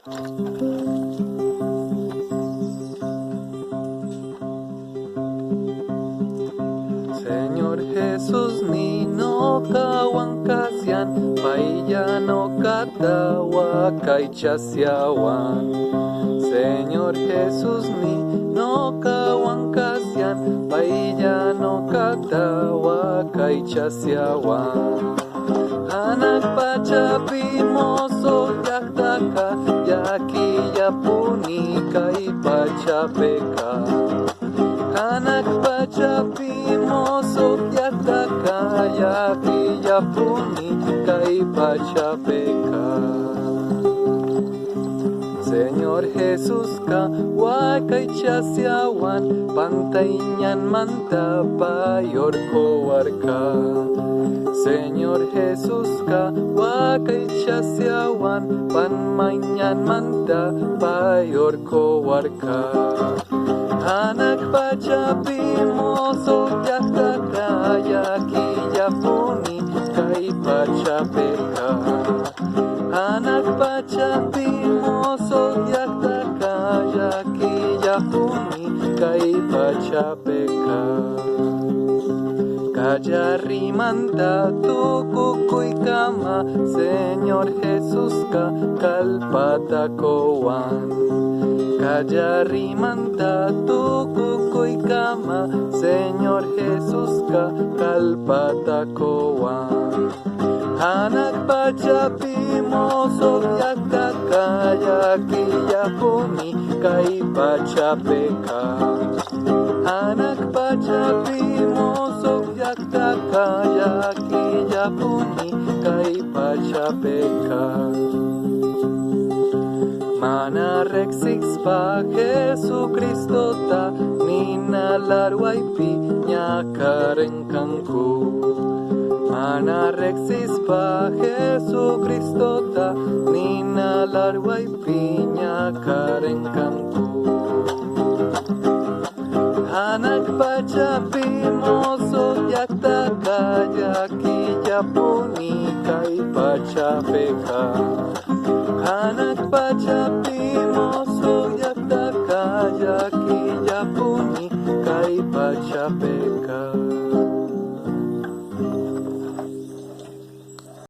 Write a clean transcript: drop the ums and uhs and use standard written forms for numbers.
Señor Jesús nino kawangkasyan paiyano katawa kaichasyawan. Señor Jesús nino kawangkasyan paiyano katawa kaichasyawan. Anak pachapi moso yaktaka yaki yapuni kai pachapeka. Anak pachapi moso yaktaka yaki yapuni kai pachapeka. Señor Jesús ka wakay chasyawan pantaiñan manta payor kowarka. Señor Jesús ka wakay chasyawan panmañan manta payor kowarka. Anak pachapi moso yaktaka yaki yapuni kai pachapeka. Anak pachapi moso yaktaka yaki yapuni kai pachapeka. Kajari manta tukukuy kama Señor Jesús ka kalpatakowan. Kajari manta tukukuy kama Señor Jesús ka kalpatakowan. Anak pachapi moso yaktaka yaki yapuni kai pachapeka. Anak pachapi moso yaktaka yaki yapuni kai pachapeka. Mana rexix pa Jesucristo ta nina larwaypi ñakarengkanku. Mana rexis pa Jesucristo ta nina larwaypi ñakarengkanku. Anak pachapi moso yaktaka yaki yapuni kai pachapeka. Anak pachapi moso